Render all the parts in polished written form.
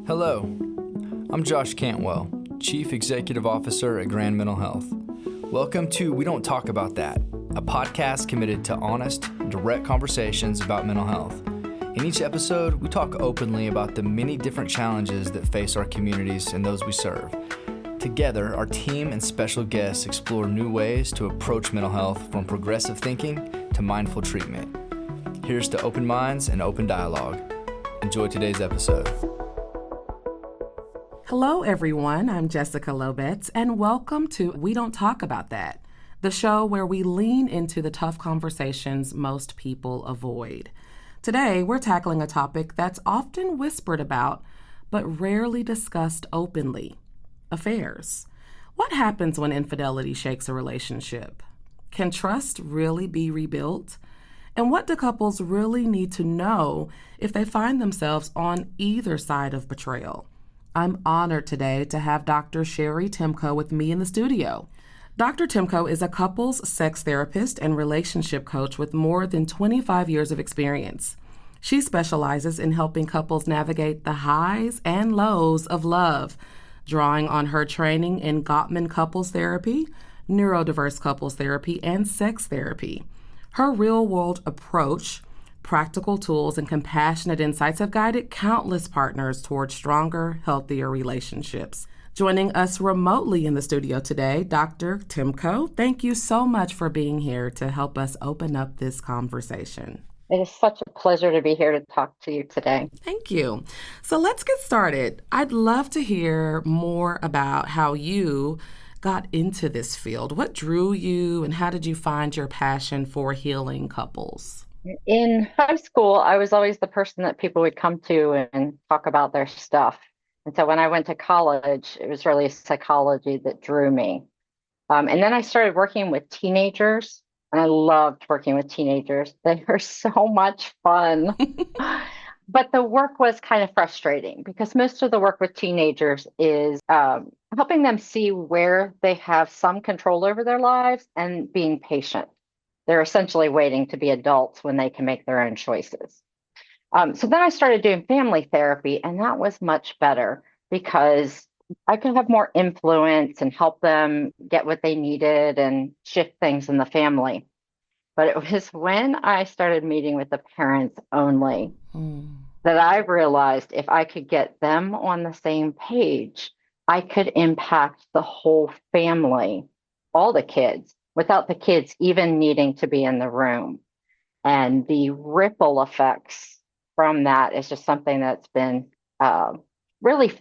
Hello, I'm Josh Cantwell, Chief Executive Officer at Grand Mental Health. Welcome to We Don't Talk About That, a podcast committed to honest, direct conversations about mental health. In each episode, we talk openly about the many different challenges that face our communities and those we serve. Together, our team and special guests explore new ways to approach mental health, from progressive thinking to mindful treatment. Here's to open minds and open dialogue. Enjoy today's episode. Hello, everyone. I'm Jessica Lobetz, and welcome to We Don't Talk About That, the show where we lean into the tough conversations most people avoid. Today, we're tackling a topic that's often whispered about, but rarely discussed openly: affairs. What happens when infidelity shakes a relationship? Can trust really be rebuilt? And what do couples really need to know if they find themselves on either side of betrayal? I'm honored today to have Dr. Cheri Timko with me in the studio. Dr. Timko is a couples sex therapist and relationship coach with more than 25 years of experience. She specializes in helping couples navigate the highs and lows of love, drawing on her training in Gottman Couples Therapy, Neurodiverse Couples Therapy, and sex therapy. Her real-world approach, practical tools, and compassionate insights have guided countless partners towards stronger, healthier relationships. Joining us remotely in the studio today, Dr. Timko, thank you so much for being here to help us open up this conversation. It is such a pleasure to be here to talk to you today. Thank you. So let's get started. I'd love to hear more about how you got into this field. What drew you, and how did you find your passion for healing couples? In high school, I was always the person that people would come to and talk about their stuff. And so when I went to college, it was really psychology that drew me. And then I started working with teenagers, and I loved working with teenagers. They were so much fun. But the work was kind of frustrating because most of the work with teenagers is helping them see where they have some control over their lives and being patient. They're essentially waiting to be adults when they can make their own choices. So then I started doing family therapy, and that was much better because I could have more influence and help them get what they needed and shift things in the family. But it was when I started meeting with the parents only that I realized if I could get them on the same page, I could impact the whole family, all the kids, without the kids even needing to be in the room. And the ripple effects from that is just something that's been really,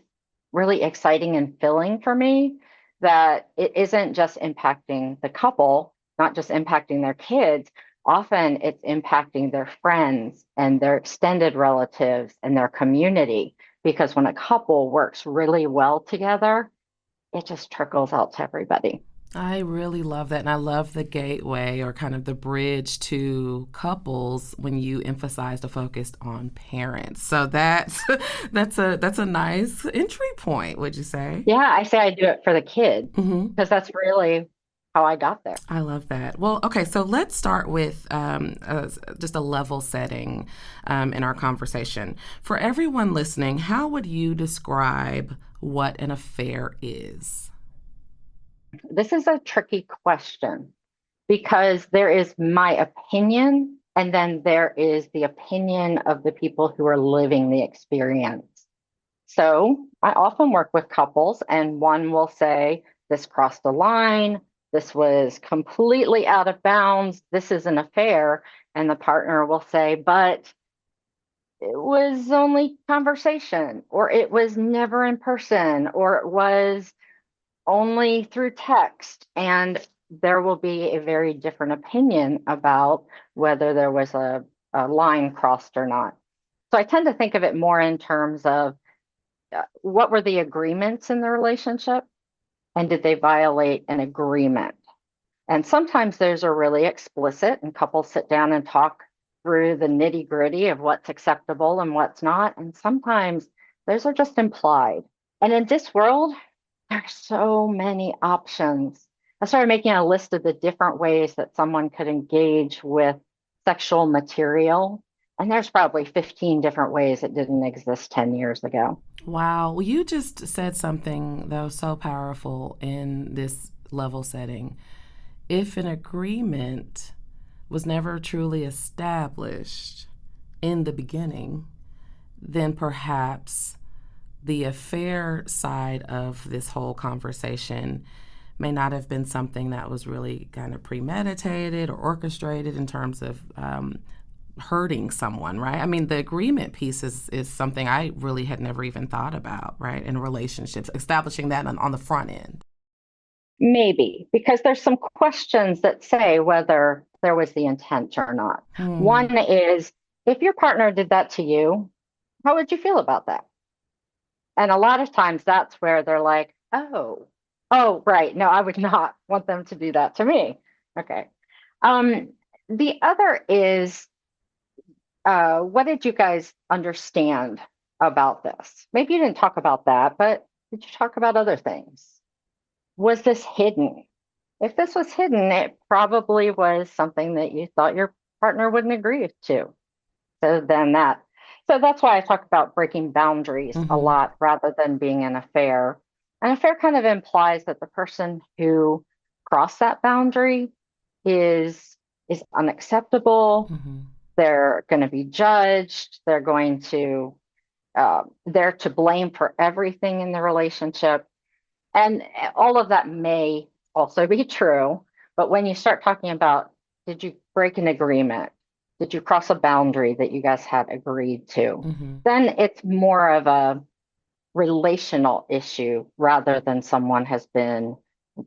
really exciting and filling for me, that it isn't just impacting the couple, not just impacting their kids. Often it's impacting their friends and their extended relatives and their community, because when a couple works really well together, it just trickles out to everybody. I really love that. And I love the gateway, or kind of the bridge to couples, when you emphasize the focus on parents. So that's a nice entry point, would you say? Yeah, I say I do it for the kid because that's really how I got there. I love that. Well, okay, so let's start with just a level setting in our conversation. For everyone listening, how would you describe what an affair is? This is a tricky question because there is my opinion, and then there is the opinion of the people who are living the experience. So I often work with couples, and one will say, this crossed the line, this was completely out of bounds, this is an affair. And the partner will say, but it was only conversation, or it was never in person, or it was only through text. And there will be a very different opinion about whether there was a line crossed or not. So I tend to think of it more in terms of what were the agreements in the relationship, and did they violate an agreement? And sometimes those are really explicit, and couples sit down and talk through the nitty gritty of what's acceptable and what's not. And sometimes those are just implied. And in this world, there's so many options. I started making a list of the different ways that someone could engage with sexual material. And there's probably 15 different ways it didn't exist 10 years ago. Wow. Well, you just said something that was so powerful in this level setting. If an agreement was never truly established in the beginning, then perhaps the affair side of this whole conversation may not have been something that was really kind of premeditated or orchestrated in terms of hurting someone, right? I mean, the agreement piece is something I really had never even thought about, right? In relationships, establishing that on the front end. Maybe, because there's some questions that say whether there was the intent or not. Hmm. One is, if your partner did that to you, how would you feel about that? And a lot of times that's where they're like, oh, right. No, I would not want them to do that to me. Okay. Um, the other is, what did you guys understand about this? Maybe you didn't talk about that, but did you talk about other things? Was this hidden? If this was hidden, it probably was something that you thought your partner wouldn't agree to. So then that, so that's why I talk about breaking boundaries a Mm-hmm. lot rather than being an affair. An affair kind of implies that the person who crossed that boundary is unacceptable. Mm-hmm. They're going to be judged. They're to blame for everything in the relationship. And all of that may also be true. But when you start talking about, did you break an agreement? Did you cross a boundary that you guys had agreed to? Mm-hmm. Then it's more of a relational issue rather than someone has been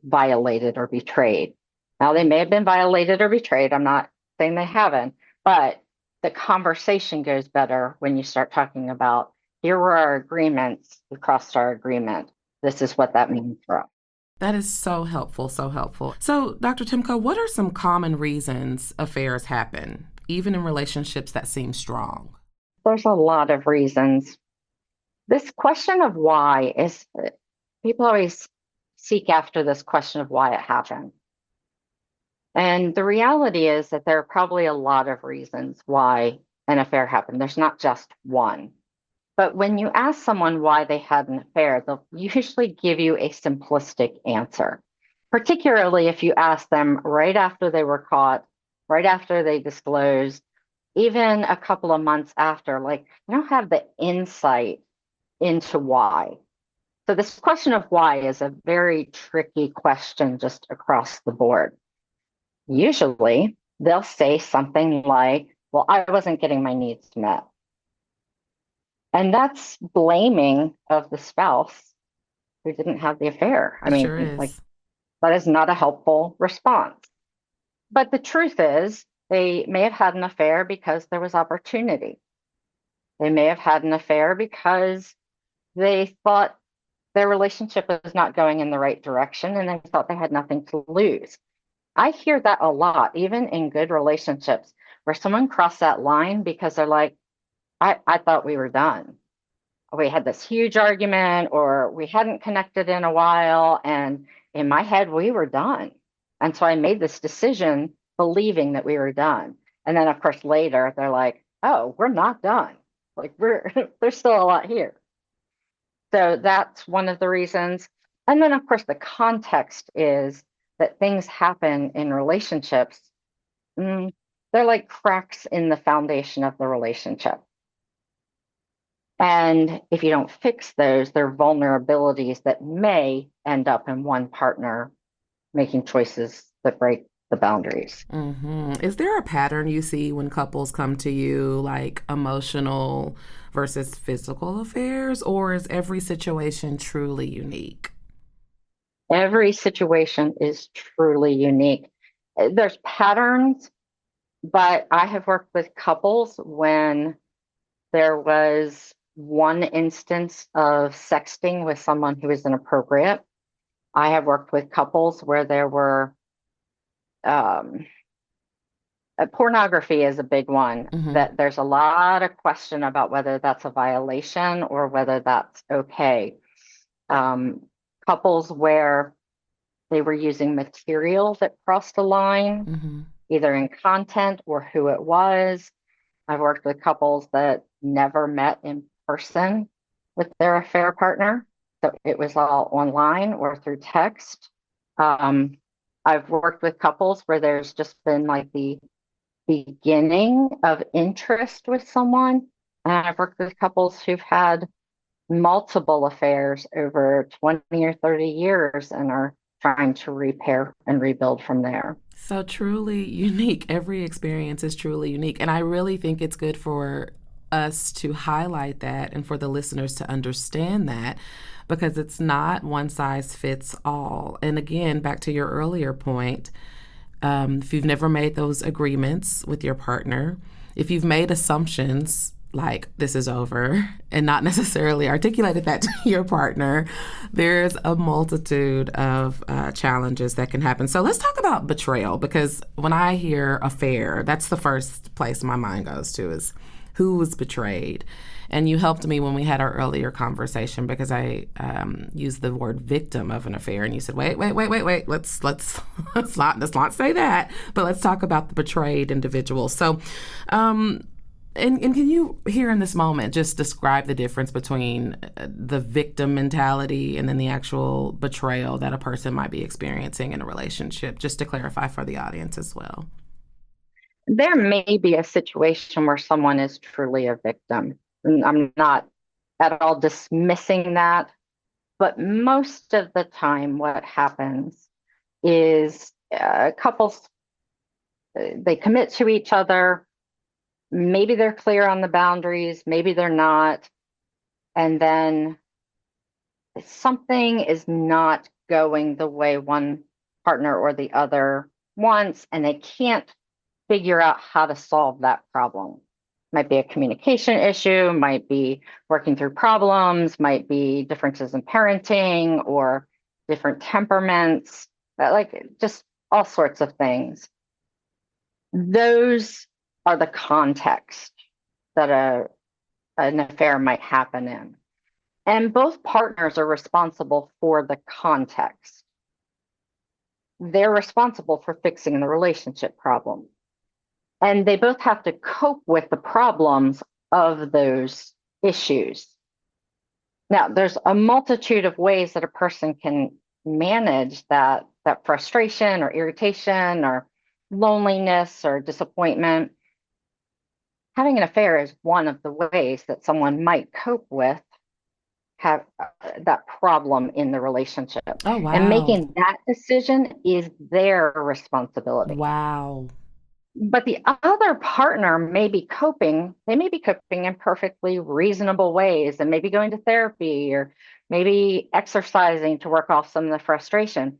violated or betrayed. Now, they may have been violated or betrayed. I'm not saying they haven't, but the conversation goes better when you start talking about, here were our agreements, we crossed our agreement. This is what that means for us. That is so helpful, so helpful. So, Dr. Timko, what are some common reasons affairs happen, even in relationships that seem strong? There's a lot of reasons. This question of why is, people always seek after this question of why it happened. And the reality is that there are probably a lot of reasons why an affair happened. There's not just one. But when you ask someone why they had an affair, they'll usually give you a simplistic answer, particularly if you ask them right after they were caught, right after they disclosed, even a couple of months after, like, you don't have the insight into why. So, this question of why is a very tricky question just across the board. Usually, they'll say something like, well, I wasn't getting my needs met. And that's blaming of the spouse who didn't have the affair. I It mean, sure like, is. that is not a helpful response. But the truth is, they may have had an affair because there was opportunity. They may have had an affair because they thought their relationship was not going in the right direction and they thought they had nothing to lose. I hear that a lot, even in good relationships, where someone crossed that line because they're like, I thought we were done. We had this huge argument or we hadn't connected in a while. And in my head, we were done. And so I made this decision believing that we were done. And then, of course, later they're like, oh, we're not done. Like, there's still a lot here. So that's one of the reasons. And then, of course, the context is that things happen in relationships. Mm, they're like cracks in the foundation of the relationship. And if you don't fix those, they're vulnerabilities that may end up in one partner making choices that break the boundaries. Is there a pattern you see when couples come to you, like emotional versus physical affairs, or is every situation truly unique? Every situation is truly unique. There's patterns, but I have worked with couples when there was one instance of sexting with someone who was inappropriate. I have worked with couples where there were um, pornography is a big one, Mm-hmm. that there's a lot of question about whether that's a violation or whether that's okay. Um, Couples where they were using material that crossed a line, Mm-hmm. either in content or who it was. I've worked with couples that never met in person. with their affair partner. So it was all online or through text. Um, I've worked with couples where there's just been like the beginning of interest with someone. And I've worked with couples who've had multiple affairs over 20 or 30 years and are trying to repair and rebuild from there. So truly unique. Every experience is truly unique. And I really think it's good for us to highlight that and for the listeners to understand that because it's not one size fits all. And again, back to your earlier point, if you've never made those agreements with your partner, if you've made assumptions like this is over and not necessarily articulated that to your partner, there's a multitude of challenges that can happen. So let's talk about betrayal, because when I hear affair, that's the first place my mind goes to is who was betrayed. And you helped me when we had our earlier conversation because I used the word victim of an affair, and you said, wait, let's not say that, but let's talk about the betrayed individual. So, and can you here in this moment just describe the difference between the victim mentality and then the actual betrayal that a person might be experiencing in a relationship, just to clarify for the audience as well? There may be a situation where someone is truly a victim. And I'm not at all dismissing that, but most of the time, what happens is couples, they commit to each other. Maybe they're clear on the boundaries, maybe they're not. And then something is not going the way one partner or the other wants, and they can't figure out how to solve that problem. Might be a communication issue, might be working through problems, might be differences in parenting or different temperaments, like just all sorts of things. Those are the context that an affair might happen in. And both partners are responsible for the context. They're responsible for fixing the relationship problem. And they both have to cope with the problems of those issues. Now, there's a multitude of ways that a person can manage that frustration or irritation or loneliness or disappointment. Having an affair is one of the ways that someone might cope with that problem in the relationship. Oh, wow. And making that decision is their responsibility. Wow. But the other partner may be coping. They may be coping in perfectly reasonable ways and maybe going to therapy or maybe exercising to work off some of the frustration.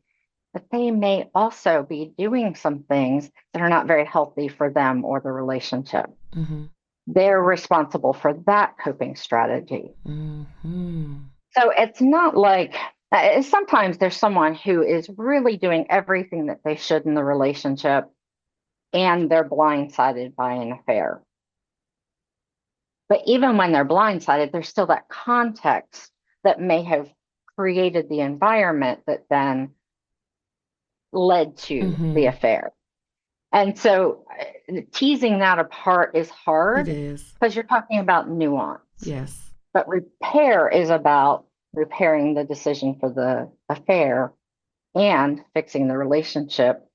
But they may also be doing some things that are not very healthy for them or the relationship. Mm-hmm. They're responsible for that coping strategy. Mm-hmm. So it's not like sometimes there's someone who is really doing everything that they should in the relationship and they're blindsided by an affair. But even when they're blindsided, there's still that context that may have created the environment that then led to the affair. And so teasing that apart is hard. It is. Because you're talking about nuance. Yes. But repair is about repairing the decision for the affair and fixing the relationship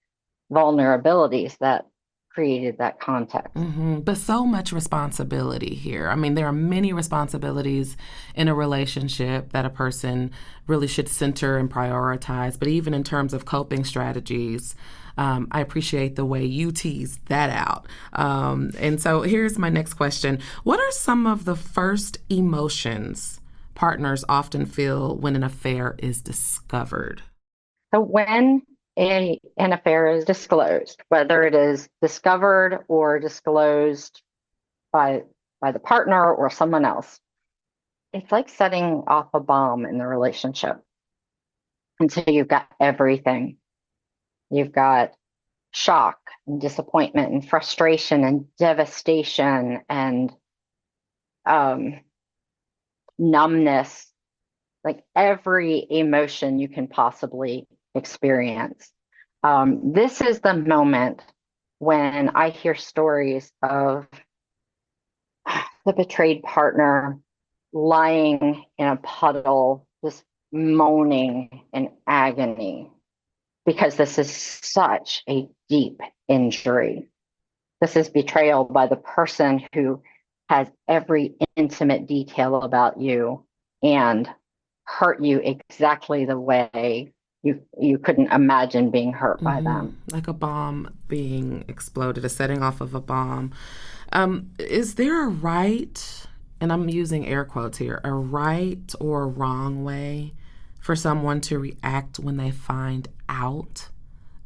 vulnerabilities that created that context. Mm-hmm. But so much responsibility here. I mean, there are many responsibilities in a relationship that a person really should center and prioritize. But even in terms of coping strategies, I appreciate the way you teased that out. And so here's my next question. What are some of the first emotions partners often feel when an affair is discovered? So when an affair is disclosed, whether it is discovered or disclosed by the partner or someone else, it's like setting off a bomb in the relationship. And so you've got everything. You've got shock and disappointment and frustration and devastation and numbness, like every emotion you can possibly experience. This is the moment when I hear stories of the betrayed partner lying in a puddle, just moaning in agony, because this is such a deep injury. This is betrayal by the person who has every intimate detail about you and hurt you exactly the way you couldn't imagine being hurt by them. Like a bomb being exploded, a setting off of a bomb. Is there a right, and I'm using air quotes here, a right or a wrong way for someone to react when they find out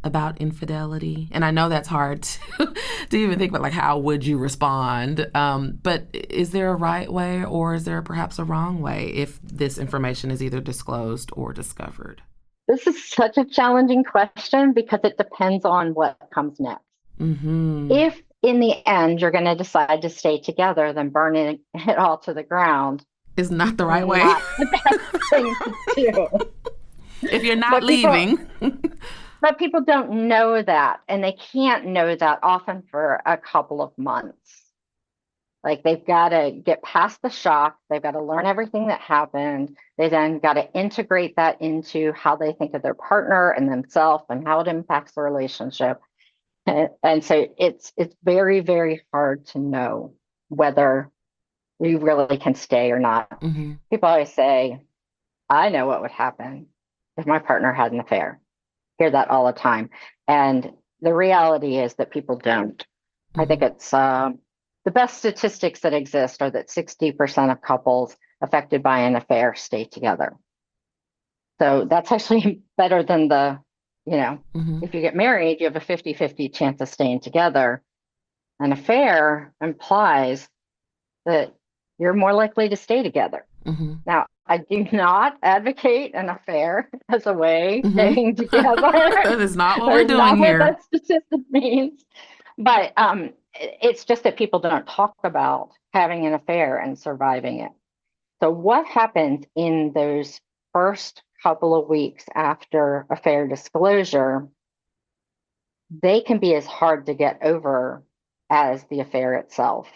about infidelity? And I know that's hard to even think about, like, how would you respond? But is there a right way, or is there perhaps a wrong way if this information is either disclosed or discovered? This is such a challenging question because it depends on what comes next. If in the end you're going to decide to stay together, then burning it all to the ground is not the right way. Not the best thing to do. If you're not leaving. But people don't know that, and they can't know that often for a couple of months. Like, they've got to get past the shock. They've got to learn everything that happened. They then got to integrate that into how they think of their partner and themselves and how it impacts the relationship. And so it's very, very hard to know whether you really can stay or not. People always say, I know what would happen if my partner had an affair. Hear that all the time. And the reality is that people don't. I think it's the best statistics that exist are that 60% of couples affected by an affair stay together. So that's actually better than if you get married, you have a 50-50 chance of staying together. An affair implies that you're more likely to stay together. Now, I do not advocate an affair as a way of staying together. That is not what we're doing here. What that statistic means. But it's just that people don't talk about having an affair and surviving it. So what happens in those first couple of weeks after affair disclosure, they can be as hard to get over as the affair itself.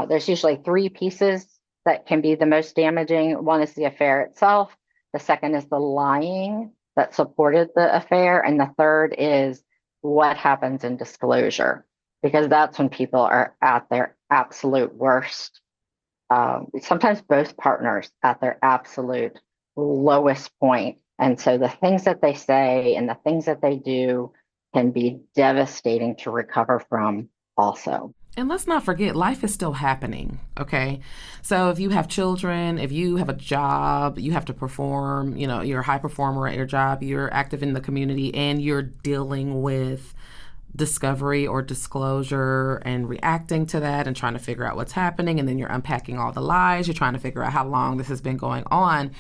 There's usually three pieces that can be the most damaging. One is the affair itself. The second is the lying that supported the affair. And the third is what happens in disclosure, because that's when people are at their absolute worst. Sometimes both partners at their absolute lowest point. And so the things that they say and the things that they do can be devastating to recover from also. And let's not forget, life is still happening, okay? So if you have children, if you have a job, you have to perform, you're a high performer at your job, you're active in the community, and you're dealing with discovery or disclosure and reacting to that and trying to figure out what's happening, and then you're unpacking all the lies, you're trying to figure out how long this has been going on.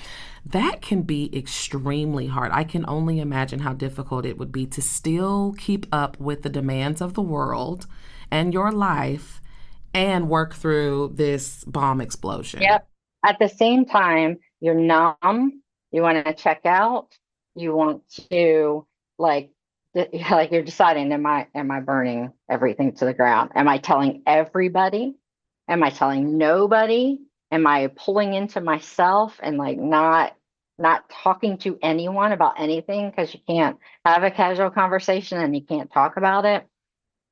That can be extremely hard. I can only imagine how difficult it would be to still keep up with the demands of the world and your life and work through this bomb explosion. Yep. At the same time, you're numb. You want to check out. You want to like you're deciding, am I burning everything to the ground? Am I telling everybody? Am I telling nobody? Am I pulling into myself and like not talking to anyone about anything because you can't have a casual conversation and you can't talk about it?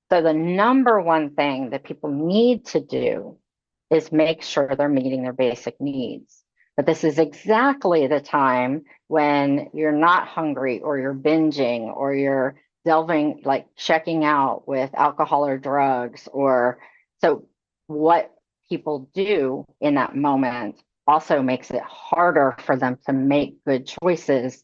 So the number one thing that people need to do is make sure they're meeting their basic needs. But this is exactly the time when you're not hungry or you're binging or you're delving, like checking out with alcohol or drugs. So what people do in that moment also makes it harder for them to make good choices.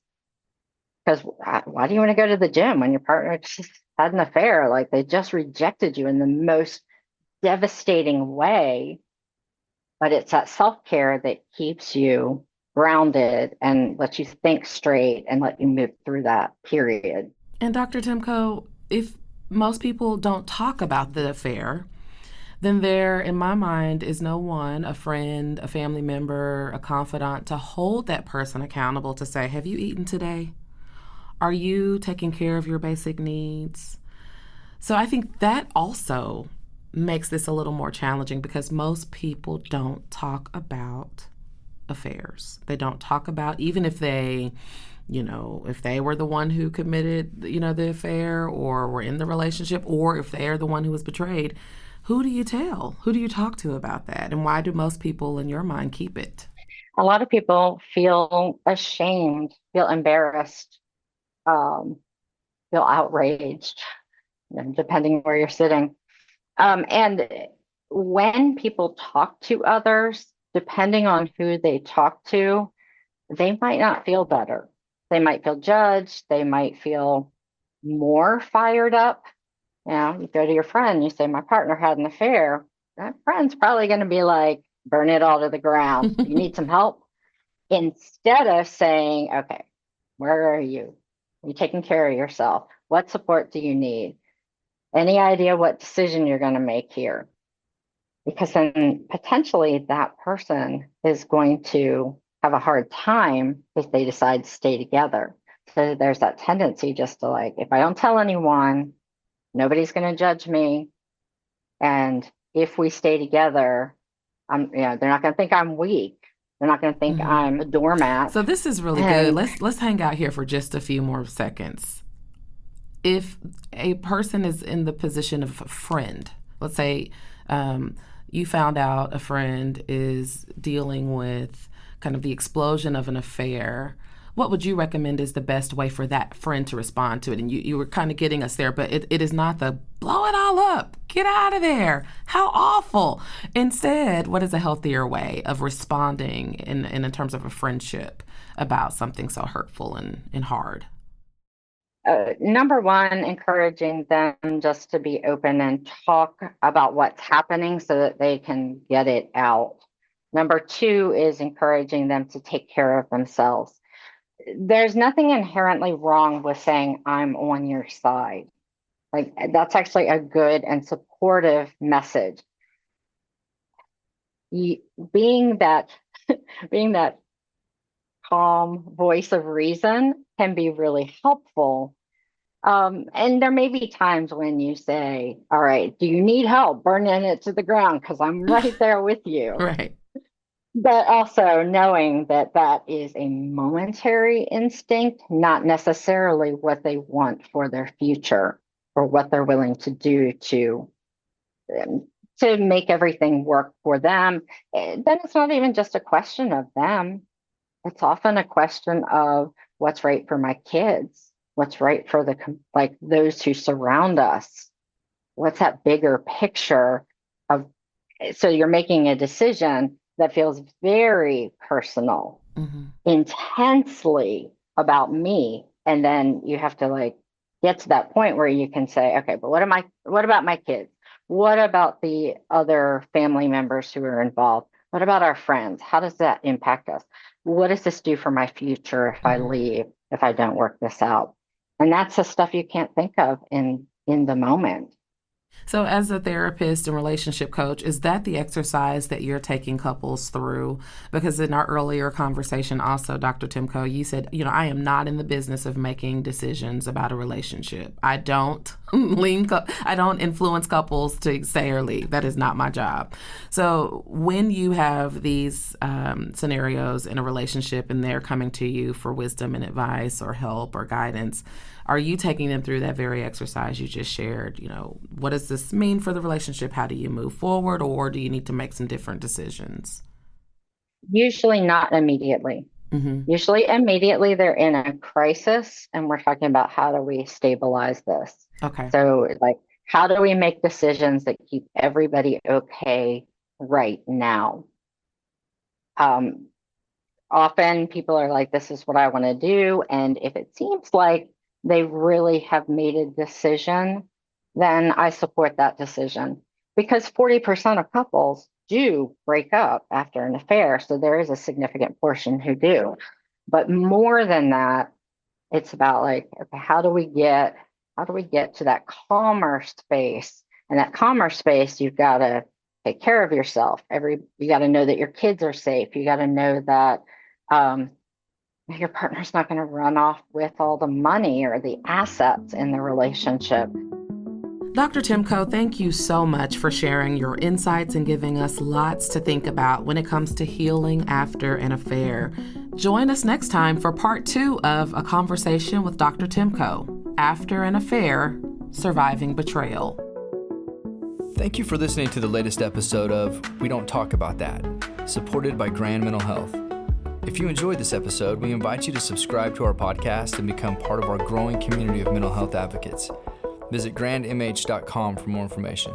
Because why do you want to go to the gym when your partner just had an affair? Like, they just rejected you in the most devastating way. But it's that self-care that keeps you grounded and lets you think straight and let you move through that period. And Dr. Timko, if most people don't talk about the affair, then there, in my mind, is no one, a friend, a family member, a confidant, to hold that person accountable to say, have you eaten today? Are you taking care of your basic needs? So I think that also makes this a little more challenging because most people don't talk about affairs. They don't talk about, even if they, if they were the one who committed, the affair or were in the relationship, or if they are the one who was betrayed, who do you tell? Who do you talk to about that? And why do most people in your mind keep it? A lot of people feel ashamed, feel embarrassed, um, feel outraged, depending where you're sitting. And when people talk to others, depending on who they talk to, they might not feel better. They might feel judged. They might feel more fired up. You go to your friend, you say, my partner had an affair. That friend's probably going to be like, burn it all to the ground. You need some help. Instead of saying, okay, where are you? Are you taking care of yourself? What support do you need? Any idea what decision you're going to make here? Because then potentially that person is going to have a hard time if they decide to stay together. So there's that tendency just to like, if I don't tell anyone, nobody's going to judge me. And if we stay together, they're not going to think I'm weak. They're not going to think I'm a doormat. So this is really good. Let's hang out here for just a few more seconds. If a person is in the position of a friend, let's say you found out a friend is dealing with kind of the explosion of an affair, what would you recommend is the best way for that friend to respond to it? And you were kind of getting us there, but it is not the blow it all up, get out of there, how awful. Instead, what is a healthier way of responding in terms of a friendship about something so hurtful and hard? Number one, encouraging them just to be open and talk about what's happening so that they can get it out. Number two is encouraging them to take care of themselves. There's nothing inherently wrong with saying, I'm on your side. Like, that's actually a good and supportive message. Being that calm voice of reason can be really helpful. And there may be times when you say, all right, do you need help burning it to the ground? Because I'm right there with you. Right. But also knowing that that is a momentary instinct, not necessarily what they want for their future or what they're willing to do to make everything work for them. Then it's not even just a question of them. It's often a question of what's right for my kids, what's right for those who surround us. What's that bigger picture of? So you're making a decision that feels very personal, intensely about me. And then you have to get to that point where you can say, okay, but what about my kids? What about the other family members who are involved? What about our friends? How does that impact us? What does this do for my future if I leave, if I don't work this out? And that's the stuff you can't think of in the moment. So as a therapist and relationship coach, is that the exercise that you're taking couples through? Because in our earlier conversation also, Dr. Timko, you said, I am not in the business of making decisions about a relationship. I don't influence couples to stay or leave. That is not my job. So when you have these scenarios in a relationship and they're coming to you for wisdom and advice or help or guidance, are you taking them through that very exercise you just shared? What does this mean for the relationship? How do you move forward? Or do you need to make some different decisions? Usually not immediately. Usually immediately they're in a crisis and we're talking about how do we stabilize this? Okay. So how do we make decisions that keep everybody okay right now? Often people are like, this is what I want to do. And if it seems like they really have made a decision, then I support that decision, because 40% of couples do break up after an affair. So there is a significant portion who do. But more than that, it's about okay, how do we get to that calmer space? And that calmer space, you've got to take care of yourself. You got to know that your kids are safe. You got to know that your partner's not going to run off with all the money or the assets in the relationship. Dr. Timko, thank you so much for sharing your insights and giving us lots to think about when it comes to healing after an affair. Join us next time for part 2 of a conversation with Dr. Timko, After an Affair, Surviving Betrayal. Thank you for listening to the latest episode of We Don't Talk About That, supported by Grand Mental Health. If you enjoyed this episode, we invite you to subscribe to our podcast and become part of our growing community of mental health advocates. Visit grandmh.com for more information.